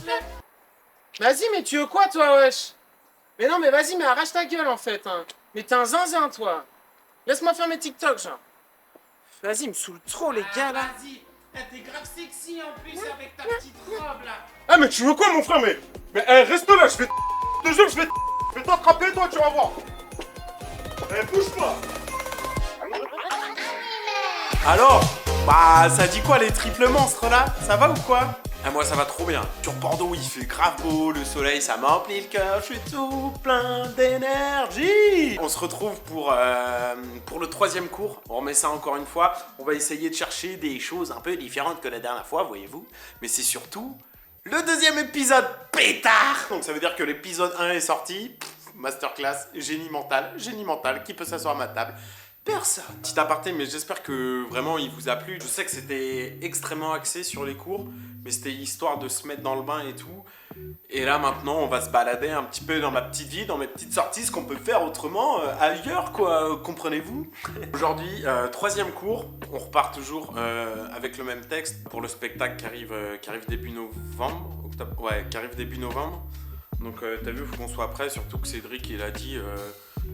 plaît. Vas-y, mais tu veux quoi, toi, wesh? Mais non, mais vas-y, mais arrache ta gueule, en fait, hein. Mais t'es un zinzin, toi. Laisse-moi faire mes TikTok, genre. Vas-y, il me saoule trop, les gars, là. Vas-y, t'es grave sexy en plus avec ta petite robe là. Ah, mais tu veux quoi, mon frère? Mais reste là, je vais te jure, je vais t'attraper, toi, tu vas voir. Bouge pas. Alors, bah ça dit quoi les triples monstres là? Ça va ou quoi? Ah, moi ça va trop bien. Sur Bordeaux il fait grave beau, le soleil ça m'emplit le cœur, je suis tout plein d'énergie. On se retrouve pour le troisième cours. On remet ça encore une fois. On va essayer de chercher des choses un peu différentes que la dernière fois, voyez-vous. Mais c'est surtout le deuxième épisode pétard. Donc ça veut dire que l'épisode 1 est sorti. Masterclass, génie mental, qui peut s'asseoir à ma table? Personne. Petit aparté, mais j'espère que vraiment il vous a plu. Je sais que c'était extrêmement axé sur les cours, mais c'était histoire de se mettre dans le bain et tout. Et là maintenant, on va se balader un petit peu dans ma petite vie, dans mes petites sorties, ce qu'on peut faire autrement ailleurs, quoi. Comprenez-vous? Aujourd'hui, troisième cours. On repart toujours avec le même texte pour le spectacle qui arrive début novembre. Octobre, ouais, qui arrive début novembre. Donc t'as vu, il faut qu'on soit prêt, surtout que Cédric il a dit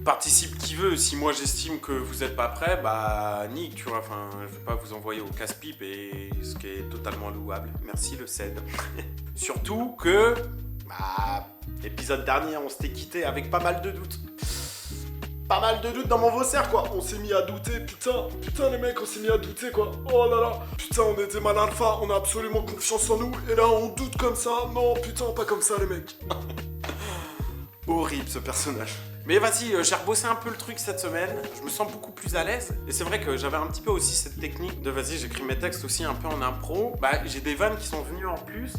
participe qui veut, si moi j'estime que vous n'êtes pas prêt, bah nique, tu vois, enfin je vais pas vous envoyer au casse-pipe, et ce qui est totalement louable, merci le CED. Surtout que, bah, l'épisode dernier on s'était quitté avec pas mal de doutes. Pas mal de doutes dans mon Vaussaire, quoi. On s'est mis à douter, putain les mecs, on s'est mis à douter, quoi. Oh là là, putain, on était mal alpha, on a absolument confiance en nous, et là on doute comme ça. Non, putain, pas comme ça les mecs. Horrible ce personnage. Mais vas-y, j'ai rebossé un peu le truc cette semaine, je me sens beaucoup plus à l'aise. Et c'est vrai que j'avais un petit peu aussi cette technique de vas-y, j'écris mes textes aussi un peu en impro. Bah, j'ai des vannes qui sont venues en plus.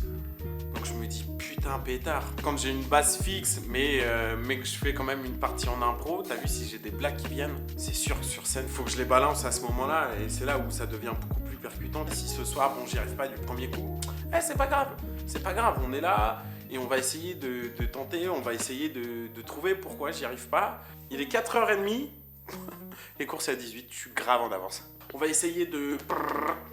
Donc je me dis putain pétard. Quand j'ai une base fixe mais que je fais quand même une partie en impro, t'as vu, si j'ai des blagues qui viennent, c'est sûr que sur scène faut que je les balance à ce moment-là, et c'est là où ça devient beaucoup plus percutant. Et si ce soir bon j'y arrive pas du premier coup, c'est pas grave, on est là et on va essayer de tenter, on va essayer de trouver pourquoi j'y arrive pas. Il est 4h30, les cours c'est à 18, je suis grave en avance. On va essayer de...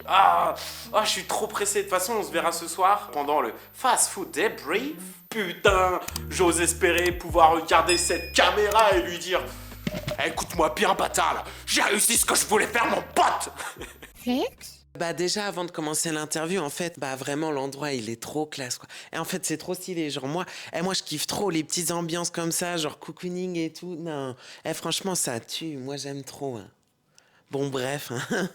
je suis trop pressé. De toute façon, on se verra ce soir pendant le Fast Food Debrief. Putain, j'ose espérer pouvoir regarder cette caméra et lui dire écoute-moi bien, bâtard, là, j'ai réussi ce que je voulais faire, mon pote. Bah déjà, avant de commencer l'interview, en fait, bah vraiment l'endroit il est trop classe, quoi. Et en fait c'est trop stylé, genre moi je kiffe trop les petites ambiances comme ça, genre cocooning et tout. Non, franchement ça tue, moi j'aime trop, hein. Bon bref, hein.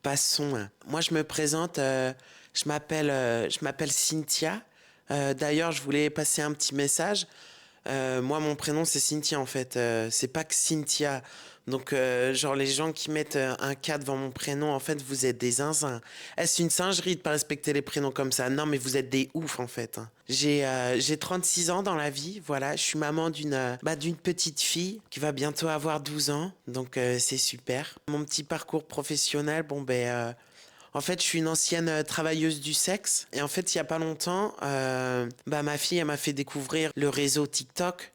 Passons, hein. Moi je me présente, je m'appelle Cynthia. D'ailleurs je voulais passer un petit message. Moi mon prénom c'est Cynthia en fait, c'est pas que Cynthia. Donc genre les gens qui mettent un K devant mon prénom, en fait vous êtes des zinzins. Est-ce une singerie de pas respecter les prénoms comme ça? Non mais vous êtes des oufs en fait, hein. J'ai 36 ans dans la vie, voilà. Je suis maman d'une petite fille qui va bientôt avoir 12 ans, donc c'est super. Mon petit parcours professionnel, en fait, je suis une ancienne travailleuse du sexe. Et en fait, il y a pas longtemps, ma fille, elle m'a fait découvrir le réseau TikTok.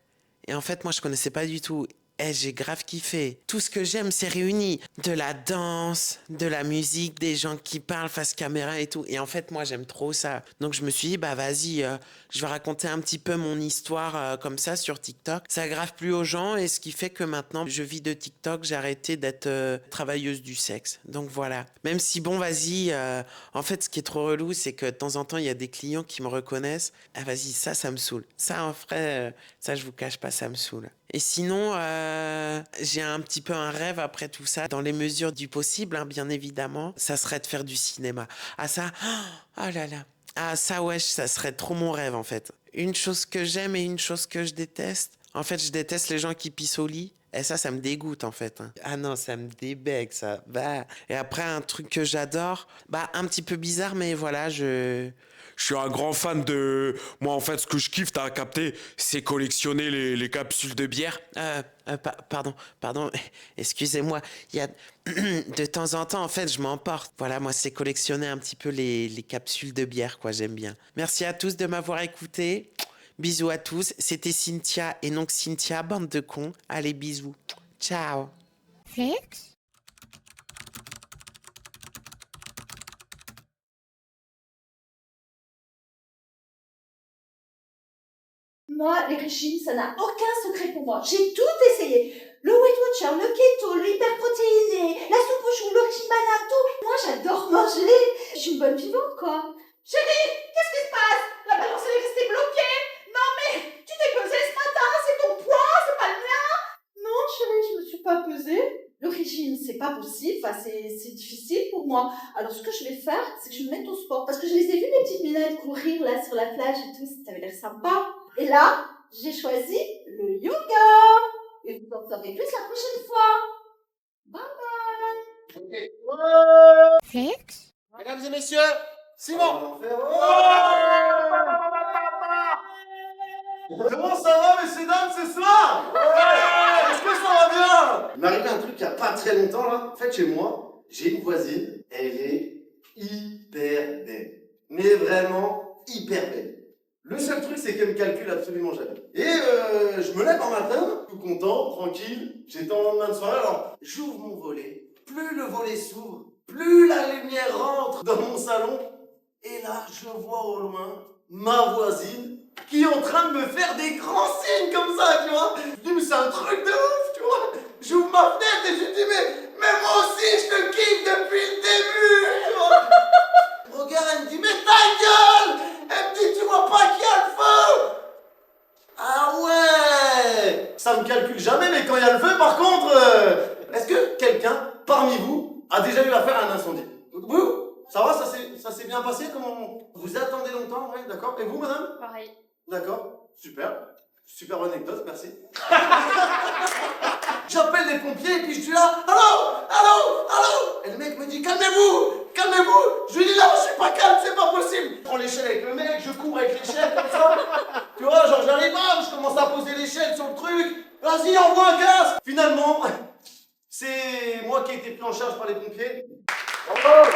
Et en fait, moi, je connaissais pas du tout. Et j'ai grave kiffé. Tout ce que j'aime, c'est réuni. De la danse, de la musique, des gens qui parlent face caméra et tout. Et en fait, moi, j'aime trop ça. Donc, je me suis dit, bah vas-y, je vais raconter un petit peu mon histoire comme ça sur TikTok. Ça a grave plu aux gens, et ce qui fait que maintenant, je vis de TikTok. J'ai arrêté d'être travailleuse du sexe. Donc voilà. Même si, bon, vas-y, en fait, ce qui est trop relou, c'est que de temps en temps, il y a des clients qui me reconnaissent. Ah, vas-y, ça me saoule. Ça, en vrai, ça, je vous cache pas, ça me saoule. Et sinon, j'ai un petit peu un rêve après tout ça, dans les mesures du possible, hein, bien évidemment. Ça serait de faire du cinéma. Ah ça, oh là là. Ah ça, wesh, ça serait trop mon rêve en fait. Une chose que j'aime et une chose que je déteste. En fait, je déteste les gens qui pissent au lit. Et ça me dégoûte en fait, hein. Ah non, ça me débecque ça. Bah. Et après, un truc que j'adore, un petit peu bizarre, mais voilà, Je suis un grand fan de... Moi, en fait, ce que je kiffe, t'as capté, c'est collectionner les capsules de bière. Pardon, excusez-moi. Il y a de temps en temps, en fait, je m'emporte. Voilà, moi, c'est collectionner un petit peu les capsules de bière, quoi. J'aime bien. Merci à tous de m'avoir écouté. Bisous à tous. C'était Cynthia et non Cynthia, bande de cons. Allez, bisous. Ciao. Moi, les régimes, ça n'a aucun secret pour moi. J'ai tout essayé. Le Weight Watcher, le keto, le hyperprotéiné, la soupe au chou, le régime banane, tout. Moi, j'adore manger. Je suis une bonne vivante, quoi. Chérie, qu'est-ce qui se passe? La balance, elle est restée bloquée. Non, mais tu t'es pesée ce matin, c'est ton poids, c'est pas le mien. Non, chérie, je me suis pas pesée. Le régime, c'est pas possible, enfin, c'est difficile pour moi. Alors, ce que je vais faire, c'est que je vais me mettre au sport. Parce que je les ai vues, les petites minettes, courir là sur la plage et tout, ça avait l'air sympa. Et là, j'ai choisi le yoga. Et vous en saurez plus la prochaine fois. Bye bye. Mesdames et messieurs, Simon. Comment ça va, messieurs, dames, c'est ça? Est-ce que ça va bien? Il m'est arrivé un truc il y a pas très longtemps là. En fait, chez moi, j'ai une voisine, elle est hyper belle. Mais vraiment hyper belle. Le seul truc, c'est qu'elle me calcule absolument jamais. Et je me lève un matin, tout content, tranquille. J'étais en lendemain de soirée, alors j'ouvre mon volet. Plus le volet s'ouvre, plus la lumière rentre dans mon salon. Et là, je vois au loin ma voisine qui est en train de me faire des grands signes comme ça, tu vois. Je dis, mais c'est un truc de ouf, tu vois. J'ouvre ma fenêtre et je dis, mais moi aussi, je te kiffe depuis le début, tu vois. Regarde, elle me dit, mais ta gueule. Elle me dit, tu vois pas qu'il y a le feu? Ah ouais. Ça me calcule jamais, mais quand il y a le feu, par contre, est-ce que quelqu'un, parmi vous, a déjà eu affaire à un incendie? Vous? Ça va, ça s'est bien passé? Comment vous attendez longtemps? Ouais, d'accord. Et vous, madame? Pareil. D'accord, super. Super anecdote, merci. J'appelle les pompiers et puis je suis là. Allô? Et le mec me dit, calmez-vous. Je lui dis, non, je suis pas calme, c'est pas possible. Je prends l'échelle avec le mec, je cours avec l'échelle comme ça. Tu vois, genre j'arrive pas, je commence à poser l'échelle sur le truc. Vas-y, envoie un gaz. Finalement, c'est moi qui ai été pris en charge par les pompiers. Bravo.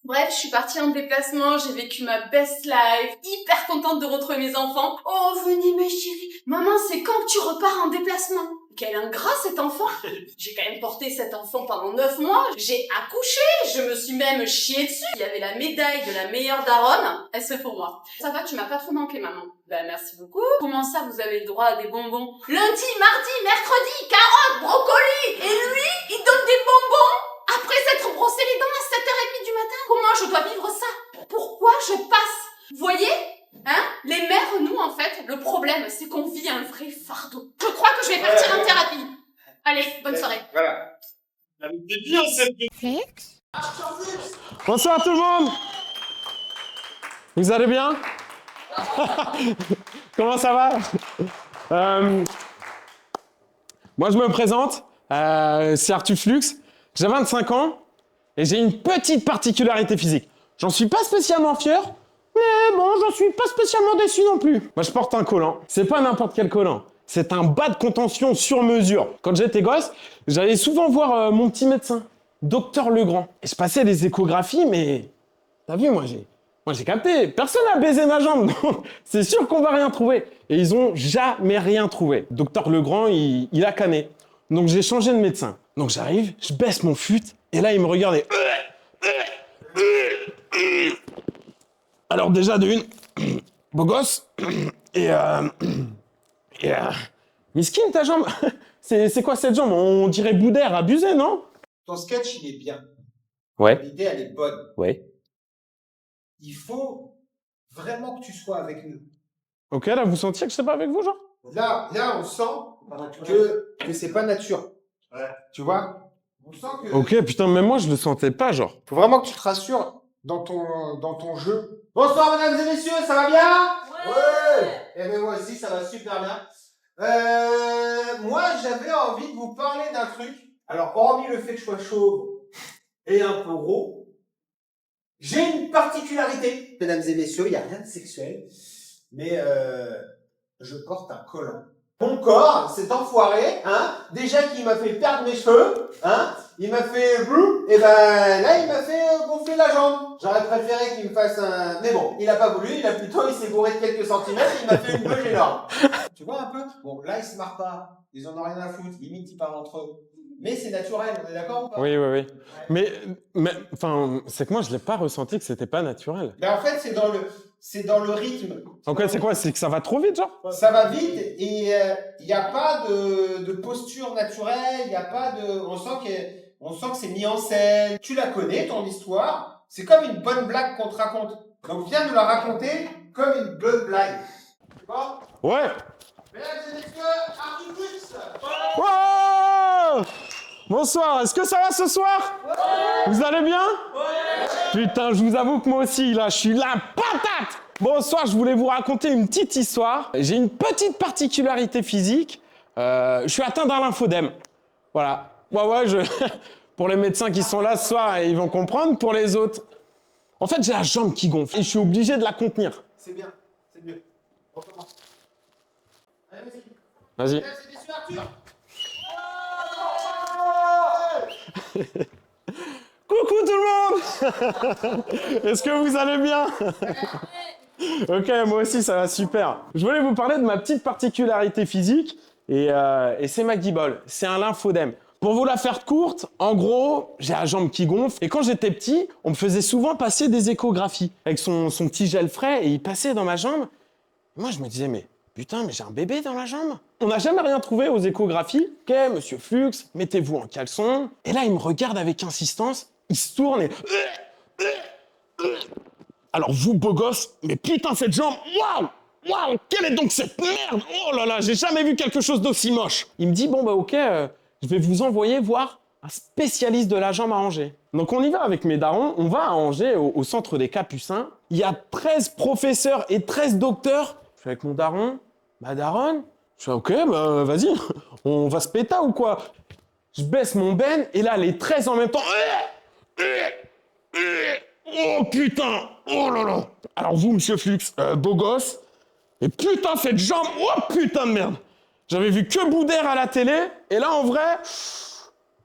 Bref, je suis partie en déplacement, j'ai vécu ma best life, hyper contente de retrouver mes enfants. Oh, venez mes chéris. Maman, c'est quand que tu repars en déplacement? Quel ingrat cet enfant. J'ai quand même porté cet enfant pendant 9 mois, j'ai accouché, je me suis même chiée dessus. Il y avait la médaille de la meilleure daronne, elle c'est pour moi. Ça va, tu m'as pas trop manqué, maman. Ben merci beaucoup. Comment ça, vous avez le droit à des bonbons? Lundi, mardi, mercredi, carottes, brocolis. Et lui, il donne des bonbons après s'être brossé les dents à 7h30 du matin. Comment je dois vivre ça? Pourquoi je passe? Vous voyez? Hein? Les mères, nous, en fait, le problème, c'est qu'on vit un vrai fardeau. Je crois que je vais partir en thérapie. Allez, bonne soirée. Voilà. Elle était bien cette. Bonsoir tout le monde. Vous allez bien? Comment ça va? Moi je me présente, c'est Arthur Flux, j'ai 25 ans et j'ai une petite particularité physique. J'en suis pas spécialement fier, mais bon, j'en suis pas spécialement déçu non plus. Moi je porte un collant, c'est pas n'importe quel collant. C'est un bas de contention sur mesure. Quand j'étais gosse, j'allais souvent voir mon petit médecin, Docteur Legrand. Et je passais des échographies, mais t'as vu, moi j'ai capté. Personne n'a baisé ma jambe, donc c'est sûr qu'on va rien trouver. Et ils ont jamais rien trouvé. Docteur Legrand, il a canné. Donc j'ai changé de médecin. Donc j'arrive, je baisse mon fut, et là il me regarde et... Alors déjà de une, beau gosse, et miskin ta jambe. C'est quoi cette jambe? On dirait Boudère, abusé, non? Ton sketch, il est bien. Ouais. L'idée, elle est bonne. Ouais. Il faut vraiment que tu sois avec nous. Ok, là, vous sentiez que je sais pas avec vous, genre? Là, on sent que c'est pas nature. Ouais. Tu vois? On sent que... Ok, putain, même moi, je le sentais pas, genre. Faut vraiment que tu te rassures dans ton jeu. Bonsoir, mesdames et messieurs, ça va bien? Ouais. Et bien, moi aussi, ça va super bien. Moi, j'avais envie de vous parler d'un truc. Alors, hormis le fait que je sois chauve et un peu gros, j'ai une particularité, mesdames et messieurs, il n'y a rien de sexuel, mais je porte un collant. Mon corps, cet enfoiré, hein, déjà qu'il m'a fait perdre mes cheveux, hein, il m'a fait blou, et ben là il m'a fait gonfler la jambe. J'aurais préféré qu'il me fasse un... Mais bon, il a pas voulu, il s'est bourré de quelques centimètres, il m'a fait une beuge énorme. Tu vois un peu? Bon, là ils se marrent pas, ils en ont rien à foutre, limite ils parlent entre eux. Mais c'est naturel, on est d'accord ou pas? Oui. Ouais. Mais, enfin, c'est que moi, je l'ai pas ressenti que c'était pas naturel. Ben en fait, c'est dans le rythme. Donc c'est quoi? C'est que ça va trop vite, genre? Ça va vite et il n'y a pas de posture naturelle, il n'y a pas de... On sent que c'est mis en scène. Tu la connais, ton histoire. C'est comme une bonne blague qu'on te raconte. Donc viens nous la raconter comme une bonne blague. Bon, Ouais. mesdames et messieurs, Articus. Wow! Bonsoir, est-ce que ça va ce soir? Vous allez bien? Putain, je vous avoue que moi aussi, là, je suis la patate! Bonsoir, je voulais vous raconter une petite histoire. J'ai une petite particularité physique. Je suis atteint d'un lymphodème. Voilà. Ouais, pour les médecins qui sont là ce soir, ils vont comprendre. Pour les autres, en fait, j'ai la jambe qui gonfle et je suis obligé de la contenir. C'est bien, c'est mieux. On commence. Allez, Vas-y. mesdames et messieurs, Arthur. Coucou tout le monde! Est-ce que vous allez bien? Ok, moi aussi ça va super. Je voulais vous parler de ma petite particularité physique et c'est ma guibole. C'est un lymphodème. Pour vous la faire courte, en gros, j'ai la jambe qui gonfle et quand j'étais petit, on me faisait souvent passer des échographies avec son petit gel frais et il passait dans ma jambe. Et moi je me disais mais putain, mais j'ai un bébé dans la jambe. On n'a jamais rien trouvé aux échographies. Ok, monsieur Flux, mettez-vous en caleçon. Et là, il me regarde avec insistance. Il se tourne et... Alors vous, beau gosse, mais putain, cette jambe, waouh, quelle est donc cette merde? Oh là là, j'ai jamais vu quelque chose d'aussi moche. Il me dit, bon bah ok, je vais vous envoyer voir un spécialiste de la jambe à Angers. Donc on y va avec mes darons, on va à Angers, au centre des Capucins. Il y a 13 professeurs et 13 docteurs. Je suis avec mon daron, ma daronne. Je fais, ok, bah vas-y, on va se péta ou quoi? Je baisse mon ben et là, les 13 en même temps... Oh putain! Oh là là! Alors vous, monsieur Flux, beau gosse, et putain cette jambe! Oh putain de merde! J'avais vu que bout d'air à la télé, et là en vrai,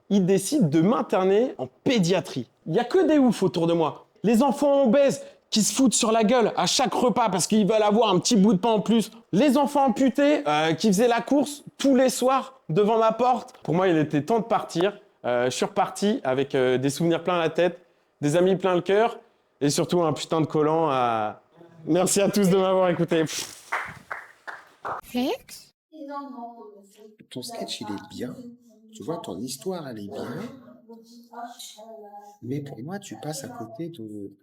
il décide de m'interner en pédiatrie. Il y a que des oufs autour de moi. Les enfants obèses qui se foutent sur la gueule à chaque repas parce qu'ils veulent avoir un petit bout de pain en plus. Les enfants amputés qui faisaient la course tous les soirs devant ma porte. Pour moi, il était temps de partir. Je suis reparti avec des souvenirs plein la tête, des amis plein le cœur et surtout un putain de collant à... Merci à tous de m'avoir écouté. Ton sketch, il est bien. Tu vois, ton histoire, elle est bien. Mais pour moi, tu passes à côté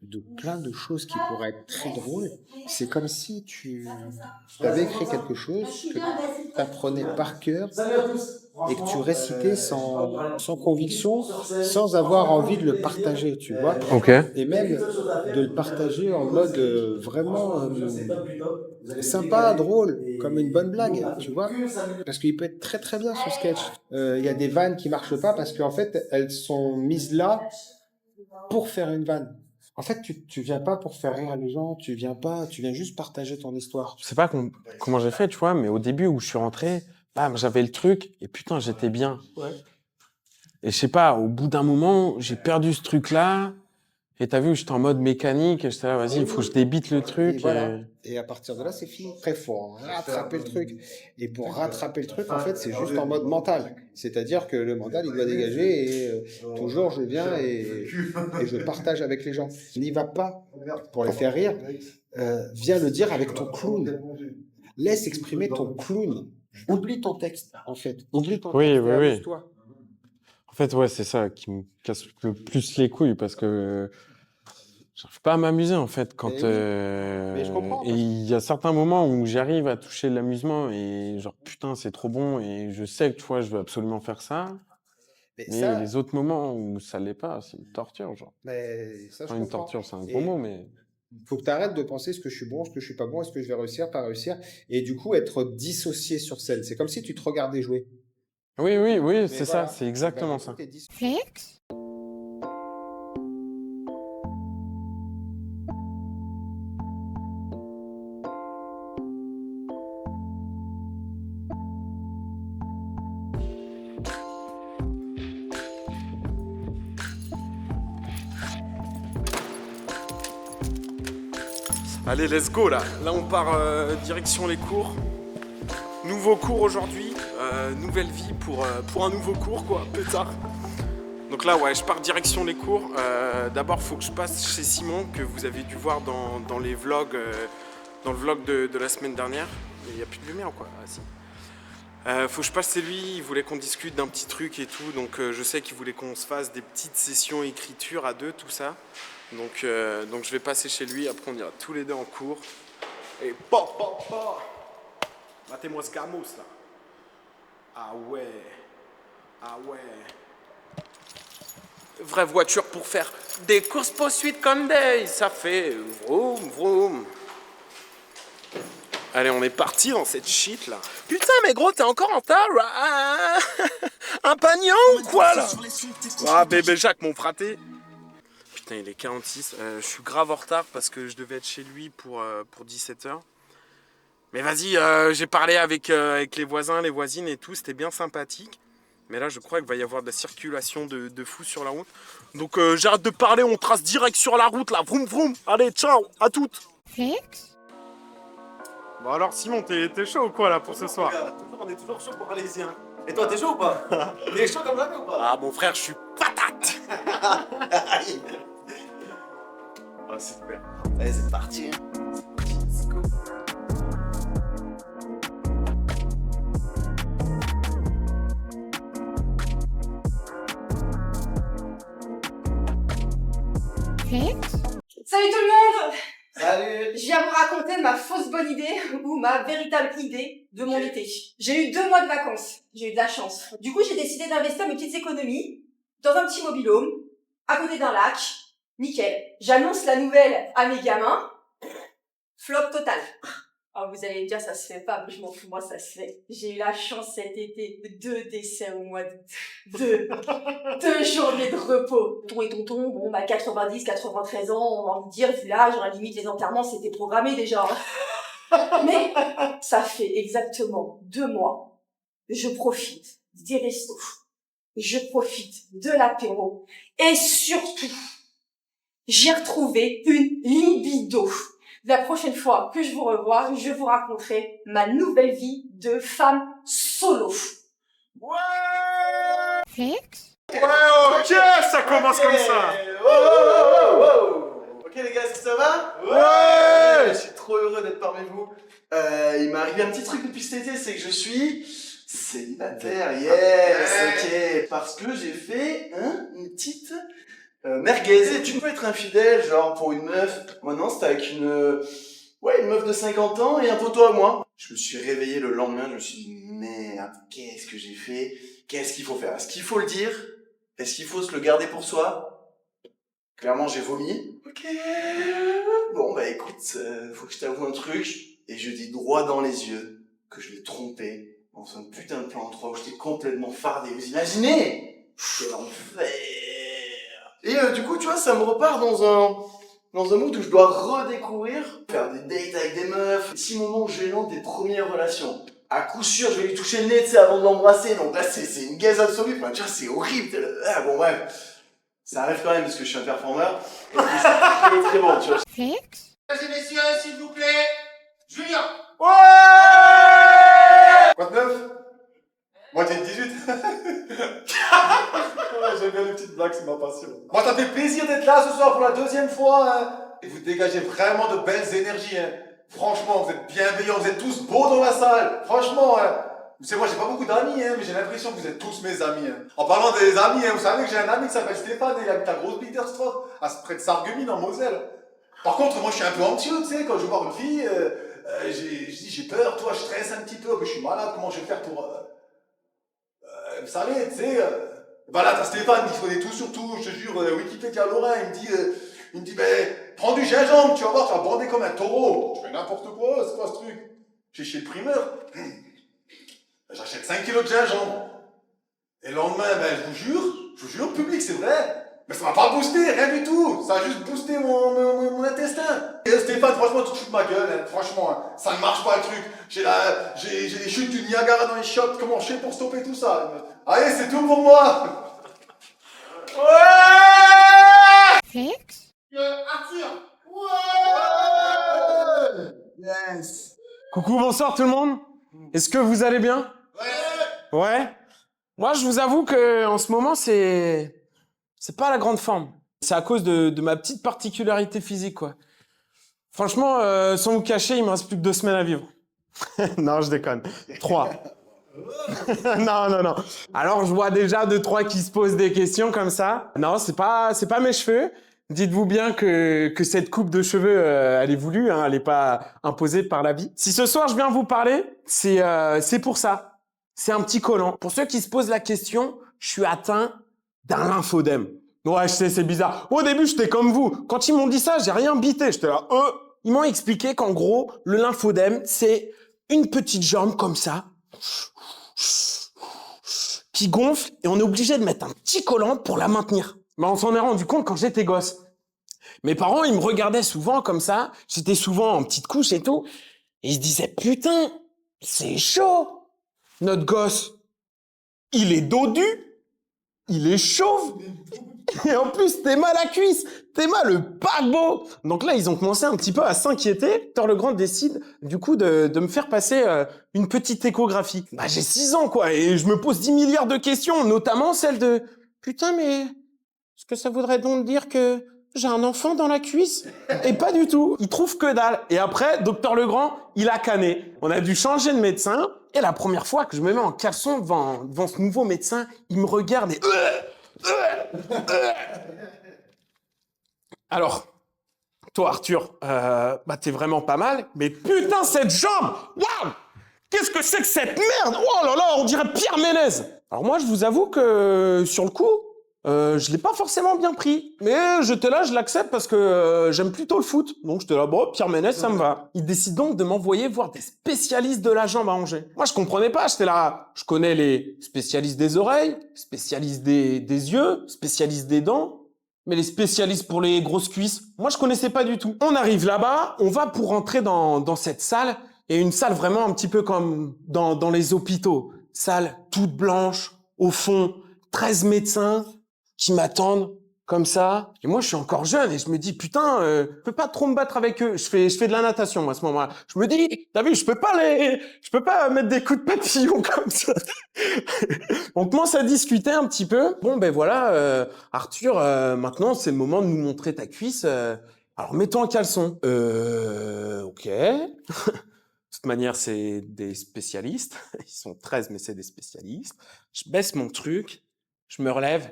de plein de choses qui pourraient être très drôles. C'est comme si tu avais écrit quelque chose que tu apprenais par cœur et que tu récitais sans conviction, sans avoir envie de le partager, tu vois. Ok. Et même de le partager en mode vraiment sympa, drôle, comme une bonne blague, tu vois. Parce qu'il peut être très très bien ce sketch. Il y a des vannes qui marchent pas parce qu'en fait, elles sont mises là pour faire une vanne. En fait, tu viens pas pour faire rire les gens, tu viens juste partager ton histoire. Je sais pas comment j'ai fait, tu vois, mais au début où je suis rentré, bam, j'avais le truc et putain, j'étais bien. Ouais. Et je sais pas, au bout d'un moment, j'ai perdu ce truc-là. Et t'as vu, j'étais en mode mécanique et j'étais là, vas-y, il faut que je débite le truc. Et voilà. Et à partir de là, c'est fini. Très fort. Rattraper le truc. Et pour rattraper le truc, en fait, c'est juste en mode mental. C'est-à-dire que le mental, il doit dégager et toujours je viens et je partage avec les gens. N'y va pas pour les faire rire. Viens le dire avec ton clown. Laisse exprimer ton clown. Oublie ton texte, en fait. Oublie ton texte. Oui. Amuse-toi. En fait, ouais, c'est ça qui me casse le plus les couilles parce que j'arrive pas à m'amuser en fait quand. Mais je comprends. Et il y a certains moments où j'arrive à toucher de l'amusement et genre putain c'est trop bon et je sais que tu vois je veux absolument faire ça. Mais ça, les autres moments où ça l'est pas, c'est une torture genre. mais ça, je Enfin, une comprends. torture, c'est un gros mot, mais. Faut que tu arrêtes de penser ce que je suis bon, ce que je suis pas bon, est-ce que je vais réussir, pas réussir, et du coup être dissocié sur scène. C'est comme si tu te regardais jouer. Oui, Mais c'est voilà. ça, c'est exactement Ben, ça. t'es dissocié. Allez, let's go là. Là, on part direction les cours. Nouveau cours aujourd'hui. Nouvelle vie pour un nouveau cours, quoi. Pétard. Donc là, ouais, je pars direction les cours. D'abord, faut que je passe chez Simon, que vous avez dû voir dans les vlogs, dans le vlog de la semaine dernière. Il n'y a plus de lumière, quoi. Ah, si. Faut que je passe chez lui, il voulait qu'on discute d'un petit truc et tout, donc je sais qu'il voulait qu'on se fasse des petites sessions écriture à deux, tout ça. Donc je vais passer chez lui, après on ira tous les deux en cours. Et Matez-moi ce gamos là. Ah ouais. Ah ouais. Vraie voiture pour faire des courses poursuites comme des, ça fait vroom vroom. Allez, on est parti dans cette shit là. Putain, mais gros, t'es encore en retard. Un pagnon ou quoi là? Ah, bébé Jacques, mon fraté. Putain, il est 46. Je suis grave en retard parce que je devais être chez lui pour 17h. Mais vas-y, j'ai parlé avec les voisins, les voisines et tout. C'était bien sympathique. Mais là, je crois qu'il va y avoir de la circulation de fou sur la route. Donc, j'arrête de parler. On trace direct sur la route là. Vroom vroom. Allez, ciao, à toutes. Bon alors Simon, t'es chaud ou quoi là pour ce soir? On est toujours chaud pour aller-y. Hein. Et toi, t'es chaud ou pas? T'es chaud comme jamais ou pas? Ah mon frère, je suis patate. Ah, super. Allez, c'est parti. C'est cool. Salut tout le monde! Salut. Je viens vous raconter ma fausse bonne idée ou ma véritable idée de mon été. J'ai eu 2 mois de vacances. J'ai eu de la chance. Du coup, j'ai décidé d'investir mes petites économies dans un petit mobil-home, à côté d'un lac. Nickel. J'annonce la nouvelle à mes gamins. Flop total. Alors vous allez me dire, ça se fait pas, mais je m'en fous, moi ça se fait. J'ai eu la chance cet été, 2 décès au mois d'août. 2 journées de repos. Tonton et tonton, bon, 90, 93 ans, on va envie de dire, vu l'âge, à la limite, les enterrements, c'était programmé déjà. Mais, ça fait exactement 2 mois. Je profite des restos. Je profite de l'apéro. Et surtout, j'ai retrouvé une libido. La prochaine fois que je vous revois, je vous raconterai ma nouvelle vie de femme solo. Ouais, ok, ça commence comme ça. Ok les gars, est-ce que ça va? Ouais. Je suis trop heureux d'être parmi vous. Il m'est arrivé un petit truc depuis cet été, c'est que je suis célibataire. Yes, ok. Parce que j'ai fait une petite merguez. Tu peux être infidèle, genre pour une meuf. Moi non, c'était avec une meuf de 50 ans et un poteau à moi. Je me suis réveillé le lendemain, je me suis dit merde, qu'est-ce que j'ai fait? Qu'est-ce qu'il faut faire? Est-ce qu'il faut le dire? Est-ce qu'il faut se le garder pour soi? Clairement, j'ai vomi. Ok. Bon, bah écoute, faut que je t'avoue un truc. Et je dis droit dans les yeux que je l'ai trompé dans un putain de plan 3 où j'étais complètement fardé. Vous imaginez? Quel enfer. Et du coup, tu vois, ça me repart dans un mood où je dois redécouvrir, faire des dates avec des meufs, 6 moments gênants des premières relations. À coup sûr, je vais lui toucher le nez, tu sais, avant de l'embrasser. Donc là, c'est une gaze absolue. Enfin, tu vois, c'est horrible. Ah, bon, bref. Ça arrive quand même parce que je suis un performeur. Et puis, c'est très bon, tu vois. Mesdames et messieurs, s'il vous plaît, Julien. Ouais. Quoi de neuf? Moitié de 18. J'aime bien les petites blagues, c'est ma passion. Moi, ça me fait plaisir d'être là ce soir pour la 2e fois. Hein. Et vous dégagez vraiment de belles énergies. Hein. Franchement, vous êtes bienveillants, vous êtes tous beaux dans la salle. Franchement, hein. Vous savez, moi, j'ai pas beaucoup d'amis, hein, mais j'ai l'impression que vous êtes tous mes amis. Hein. En parlant des amis, hein, vous savez que j'ai un ami qui s'appelle Stéphane, et il habite à Grosse-Bitterstroff, près de Sarreguemines, en Moselle. Par contre, moi, je suis un peu anxieux, tu sais, quand je vois une fille, j'ai peur, toi, je stresse un petit peu, mais je suis malade, comment je vais faire pour... vous savez, tu sais... Bah là, t'as Stéphane qui connaît tout sur tout, je te jure, Wikipédia Lorrain, il me dit, ben, prends du gingembre, tu vas voir, tu vas bander comme un taureau. Je fais n'importe quoi, c'est quoi ce truc? J'ai chez le primeur. J'achète 5 kilos de gingembre. Et le lendemain, ben, je vous jure, public, c'est vrai. Mais ça m'a pas boosté, rien du tout. Ça a juste boosté mon intestin. Et Stéphane, franchement, tu te fous de ma gueule, hein. Franchement, hein. Ça ne marche pas le truc. J'ai des chutes du Niagara dans les shots. Comment je fais pour stopper tout ça? Allez, c'est tout pour moi. Ouais. Arthur. Ouais. Yes. Coucou, bonsoir tout le monde. Est-ce que vous allez bien? Ouais. Ouais. Moi, je vous avoue que en ce moment, c'est c'est pas la grande forme. C'est à cause de ma petite particularité physique, quoi. Franchement, sans vous cacher, il me reste plus que 2 semaines à vivre. Non, je déconne. 3. Non. Alors, je vois déjà 2-3 qui se posent des questions comme ça. Non, c'est pas mes cheveux. Dites-vous bien que cette coupe de cheveux, elle est voulue, hein, elle n'est pas imposée par la vie. Si ce soir je viens vous parler, c'est pour ça. C'est un petit collant. Pour ceux qui se posent la question, je suis atteint d'un lymphodème. Ouais, je sais, c'est bizarre. Au début, j'étais comme vous. Quand ils m'ont dit ça, j'ai rien bité. J'étais là, Ils m'ont expliqué qu'en gros, le lymphodème, c'est une petite jambe comme ça, qui gonfle, et on est obligé de mettre un petit collant pour la maintenir. Mais on s'en est rendu compte quand j'étais gosse. Mes parents, ils me regardaient souvent comme ça. J'étais souvent en petite couche et tout. Et ils se disaient, putain, c'est chaud. Notre gosse, il est dodu. Il est chauve. Et en plus, t'es mal à la cuisse. T'es mal le paquebot. Donc là, ils ont commencé un petit peu à s'inquiéter. Victor Legrand décide, du coup, de me faire passer une petite échographie. Bah, j'ai 6 ans, quoi. Et je me pose 10 milliards de questions, notamment celle de, putain, mais est-ce que ça voudrait donc dire que j'ai un enfant dans la cuisse? Et pas du tout. Il trouve que dalle. Et après, Docteur Legrand, il a canné. On a dû changer de médecin. Et la première fois que je me mets en caleçon devant ce nouveau médecin, il me regarde et... Alors, toi, Arthur, t'es vraiment pas mal. Mais putain, cette jambe! Waouh! Qu'est-ce que c'est que cette merde? Oh là là, on dirait Pierre Ménez. Alors moi, je vous avoue que, sur le coup, je l'ai pas forcément bien pris. Mais j'étais là, je l'accepte parce que j'aime plutôt le foot. Donc j'étais là, bon, Pierre Ménez, ça me va. Il décide donc de m'envoyer voir des spécialistes de la jambe à Angers. Moi, je comprenais pas, j'étais là, je connais les spécialistes des oreilles, spécialistes des yeux, spécialistes des dents, mais les spécialistes pour les grosses cuisses, moi, je connaissais pas du tout. On arrive là-bas, on va pour rentrer dans cette salle, et une salle vraiment un petit peu comme dans les hôpitaux. Salle toute blanche, au fond, 13 médecins, qui m'attendent comme ça. Et moi, je suis encore jeune et je me dis, putain, je peux pas trop me battre avec eux. Je fais de la natation, moi, à ce moment-là. Je me dis, t'as vu, je peux pas mettre des coups de papillon comme ça. On commence à discuter un petit peu. Bon, ben voilà, Arthur, maintenant, c'est le moment de nous montrer ta cuisse. Alors, mets-toi en caleçon. Ok. De toute manière, c'est des spécialistes. Ils sont 13, mais c'est des spécialistes. Je baisse mon truc, je me relève.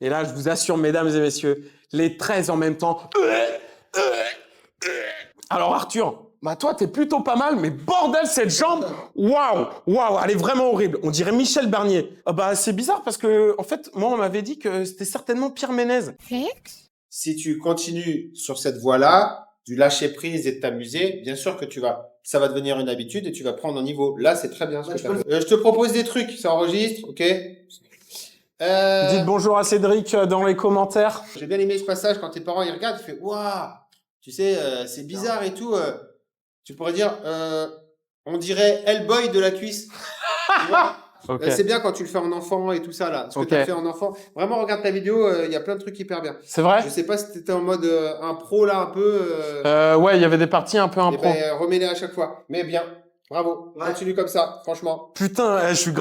Et là, je vous assure, mesdames et messieurs, les 13 en même temps. Alors Arthur, toi, t'es plutôt pas mal, mais bordel, cette jambe, waouh, elle est vraiment horrible. On dirait Michel Barnier. C'est bizarre parce que, en fait, moi, on m'avait dit que c'était certainement Pierre Ménez. Si tu continues sur cette voie-là, du lâcher prise et de t'amuser, bien sûr que ça va devenir une habitude et tu vas prendre un niveau. Là, c'est très bien ce que tu as fait. Je te propose des trucs, ça enregistre, ok? Dites bonjour à Cédric dans les commentaires. J'ai bien aimé ce passage quand tes parents ils regardent, ils font waouh, tu sais, c'est bizarre et tout. Tu pourrais dire, on dirait Hellboy de la cuisse. Tu vois Okay. C'est bien quand tu le fais en enfant et tout ça là. Ce que tu as fait en enfant. Vraiment, regarde ta vidéo, il y a plein de trucs hyper bien. C'est vrai? Je sais pas si t'étais en mode un pro là un peu. Ouais, il y avait des parties un peu impro. Remets-les à chaque fois. Mais bien. Bravo, continue comme ça, franchement. Putain, je suis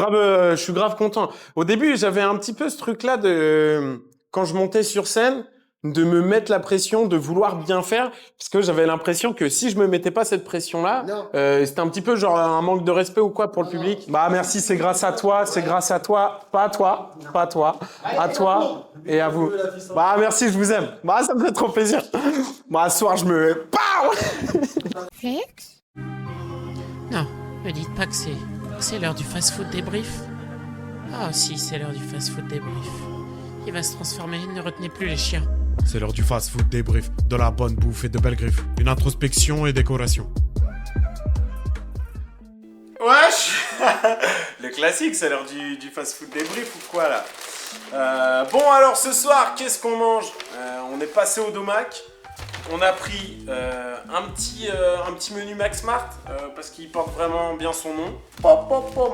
grave content. Au début, j'avais un petit peu ce truc-là de, quand je montais sur scène, de me mettre la pression, de vouloir bien faire, parce que j'avais l'impression que si je me mettais pas cette pression-là, c'était un petit peu genre un manque de respect ou quoi pour le public. Merci, c'est grâce à toi, pas à toi, à toi et à vous. Merci, je vous aime. Ça me fait trop plaisir. Ce soir, je me... Non, me dites pas que c'est l'heure du fast-food débrief. Ah si, c'est l'heure du fast-food débrief. Il va se transformer, ne retenez plus les chiens. C'est l'heure du fast-food débrief, de la bonne bouffe et de belles griffes. Une introspection et décoration. Wesh. Le classique, c'est l'heure du fast-food débrief ou quoi là? Bon alors ce soir, qu'est-ce qu'on mange? On est passé au Domac. On a pris un petit menu Max Mart parce qu'il porte vraiment bien son nom.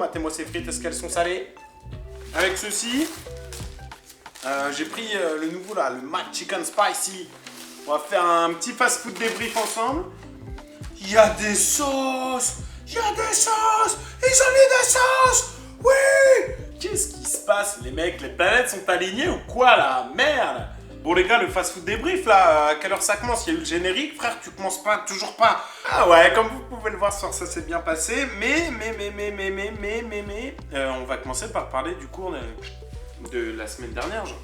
Matez-moi ces frites, est-ce qu'elles sont salées? Avec ceci, j'ai pris le nouveau là, le Mac Chicken Spicy. On va faire un petit fast-food débrief ensemble. Il y a des sauces! Ils ont mis des sauces! Oui! qu'est-ce qui se passe, les mecs? Les planètes sont alignées ou quoi, là? Merde! Bon, les gars, le fast-food débrief, là, à quelle heure ça commence? Il y a eu le générique, frère, tu commences pas, toujours pas. Ah ouais, comme vous pouvez le voir, ça s'est bien passé, mais, on va commencer par parler du cours de la semaine dernière, genre.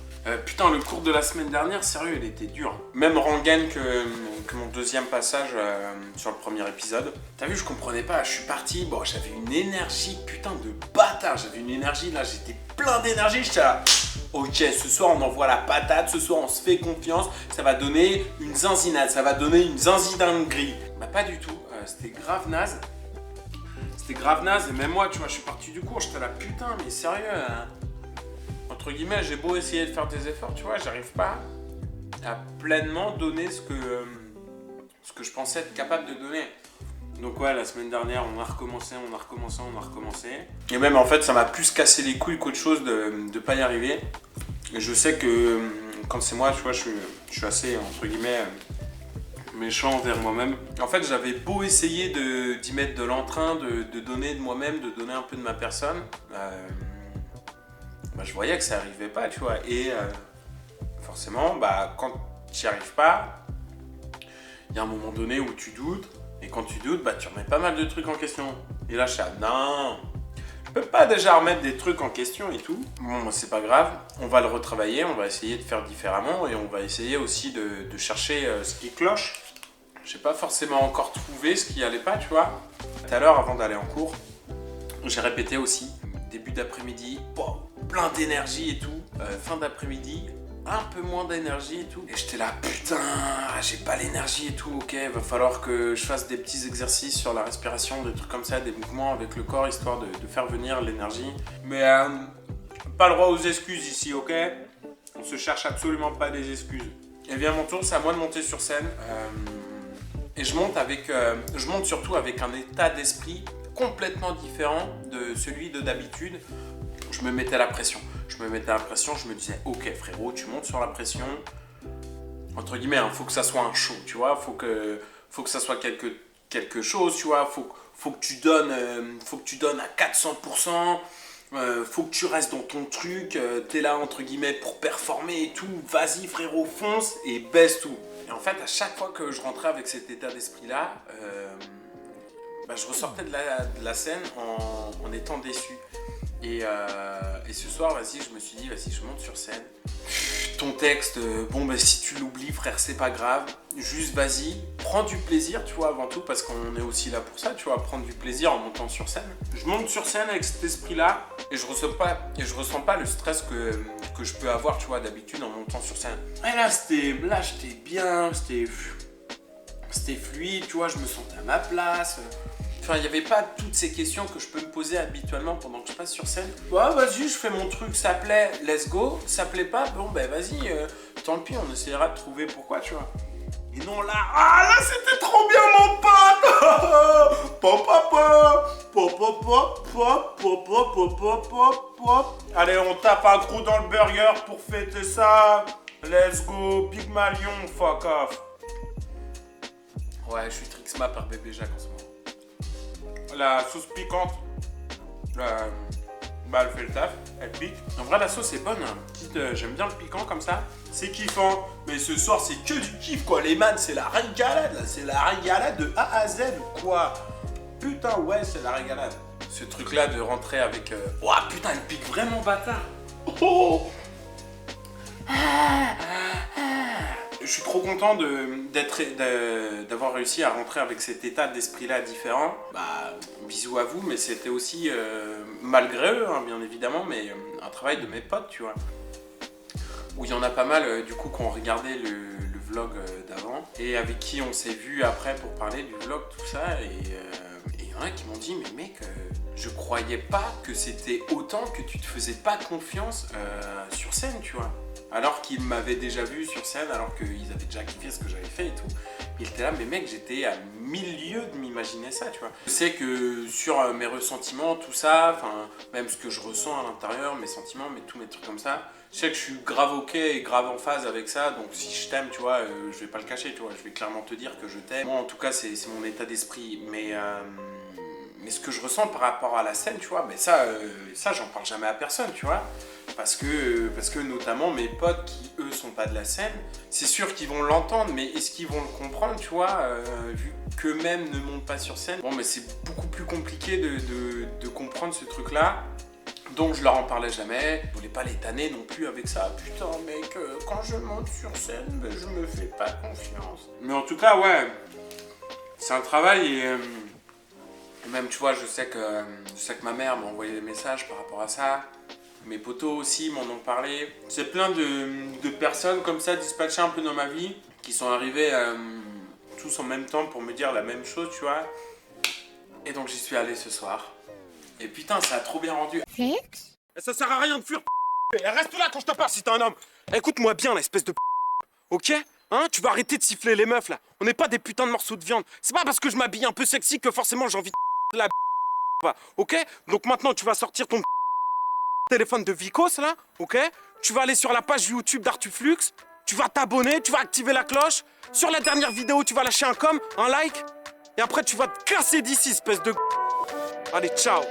Putain, le cours de la semaine dernière, sérieux, il était dur. Même rengaine que mon deuxième passage sur le premier épisode. T'as vu, je comprenais pas, je suis parti, bon, j'avais une énergie, putain de bâtard, j'avais une énergie, là, j'étais plein d'énergie, j'étais là. Ok, ce soir on envoie la patate, ce soir on se fait confiance, ça va donner une zinzinade, ça va donner une zinzidinguerie. Bah pas du tout, c'était grave naze. C'était grave naze, et même moi, tu vois, je suis parti du cours, j'étais là, putain, mais sérieux, hein. Entre guillemets, j'ai beau essayer de faire des efforts, tu vois, j'arrive pas à pleinement donner ce que je pensais être capable de donner. Donc ouais, la semaine dernière, on a recommencé. Et même en fait, ça m'a plus cassé les couilles qu'autre chose de pas y arriver. Et je sais que quand c'est moi, tu vois, je suis assez, entre guillemets, méchant envers moi-même. En fait, j'avais beau essayer d'y mettre de l'entrain, de donner de moi-même, de donner un peu de ma personne. Je voyais que ça arrivait pas, tu vois. Et forcément, quand tu n'y arrives pas, il y a un moment donné où tu doutes. Et quand tu doutes, tu remets pas mal de trucs en question. Et là, je suis non, je peux pas déjà remettre des trucs en question et tout. Bon, c'est pas grave, on va le retravailler, on va essayer de faire différemment et on va essayer aussi de chercher ce qui cloche. J'ai pas forcément encore trouvé ce qui allait pas, tu vois. Tout à l'heure, avant d'aller en cours, j'ai répété aussi. Début d'après-midi, plein d'énergie et tout. Fin d'après-midi, un peu moins d'énergie et tout. Et j'étais là, putain, j'ai pas l'énergie et tout, ok, va falloir que je fasse des petits exercices sur la respiration, des trucs comme ça, des mouvements avec le corps, histoire de faire venir l'énergie. Mais pas le droit aux excuses ici, ok? On se cherche absolument pas des excuses. Et bien mon tour, c'est à moi de monter sur scène. Et je monte surtout avec un état d'esprit complètement différent de celui de d'habitude. Je me mettais la pression. Je me disais, ok frérot, tu montes sur la pression. Entre guillemets, faut que ça soit un show, tu vois. Faut que ça soit quelque chose, tu vois. Faut que tu donnes à 400%. Faut que tu restes dans ton truc. T'es là, entre guillemets, pour performer et tout. Vas-y frérot, fonce et baisse tout. Et en fait, à chaque fois que je rentrais avec cet état d'esprit-là, je ressortais de la scène en étant déçu. Et ce soir, je me suis dit, vas-y, je monte sur scène. Ton texte, si tu l'oublies, frère, c'est pas grave. Juste, vas-y, prends du plaisir, tu vois, avant tout, parce qu'on est aussi là pour ça, tu vois, prendre du plaisir en montant sur scène. Je monte sur scène avec cet esprit-là, et je ressens pas le stress que je peux avoir, tu vois, d'habitude en montant sur scène. Et là, j'étais bien, c'était fluide, tu vois, je me sentais à ma place. Enfin, il n'y avait pas toutes ces questions que je peux me poser habituellement pendant que je passe sur scène. Vas-y, je fais mon truc, ça plaît, let's go. Ça plaît pas, vas-y, tant pis, on essaiera de trouver pourquoi, tu vois. Et non, là, c'était trop bien, mon pote. Allez, on tape un gros dans le burger pour fêter ça. Let's go, Pygmalion, fuck off. Ouais, je suis Trixma par bébé Jacques en ce moment. La sauce piquante, elle fait le taf, elle pique. En vrai, la sauce est bonne, hein. J'aime bien le piquant comme ça. C'est kiffant, mais ce soir, c'est que du kiff, quoi. Les man, c'est la régalade, là. C'est la régalade de A à Z, quoi. Putain, ouais, c'est la régalade. Ce truc-là de rentrer avec... Ouah, putain, elle pique vraiment bâtard. Oh. Je suis trop content d'avoir réussi à rentrer avec cet état d'esprit-là différent. Bisous à vous, mais c'était aussi, malgré eux, hein, bien évidemment, mais un travail de mes potes, tu vois. Où il y en a pas mal, du coup, qui ont regardé le vlog d'avant, et avec qui on s'est vu après pour parler du vlog, tout ça, et il y en a qui m'ont dit, mais mec, je croyais pas que c'était autant que tu te faisais pas confiance sur scène, tu vois. Alors qu'ils m'avaient déjà vu sur scène, alors qu'ils avaient déjà kiffé ce que j'avais fait et tout. Ils étaient là, mais mec, j'étais à 1000 lieues de m'imaginer ça, tu vois. Je sais que sur mes ressentiments, tout ça, enfin, même ce que je ressens à l'intérieur, mes sentiments, mais tous mes trucs comme ça, je sais que je suis grave ok et grave en phase avec ça, donc si je t'aime, tu vois, je vais pas le cacher, tu vois, je vais clairement te dire que je t'aime. Moi, en tout cas, c'est mon état d'esprit, mais Mais ce que je ressens par rapport à la scène, tu vois, mais ça j'en parle jamais à personne, tu vois. Parce que notamment mes potes qui, eux, sont pas de la scène, c'est sûr qu'ils vont l'entendre, mais est-ce qu'ils vont le comprendre, tu vois, vu qu'eux-mêmes ne montent pas sur scène. Bon, mais c'est beaucoup plus compliqué de comprendre ce truc-là. Donc je leur en parlais jamais, je voulais pas les tanner non plus avec ça. Putain mec, quand je monte sur scène, ben, je me fais pas confiance. Mais en tout cas, ouais, c'est un travail et même tu vois, je sais que ma mère m'a envoyé des messages par rapport à ça. Mes potos aussi m'en ont parlé. C'est plein de personnes comme ça dispatchées un peu dans ma vie qui sont arrivées tous en même temps pour me dire la même chose, tu vois. Et donc j'y suis allé ce soir. Et putain, ça a trop bien rendu. Flex? Ça sert à rien de fuir. Reste là quand je te parle si t'es un homme. Écoute-moi bien, l'espèce de ok? Hein? Tu vas arrêter de siffler les meufs là. On n'est pas des putains de morceaux de viande. C'est pas parce que je m'habille un peu sexy que forcément j'ai envie de la ok? Donc maintenant tu vas sortir ton téléphone de Vicos là, ok? Tu vas aller sur la page YouTube d'Artuflux. Tu vas t'abonner, tu vas activer la cloche. Sur la dernière vidéo, tu vas lâcher un like. Et après tu vas te casser d'ici, espèce de... Allez, ciao.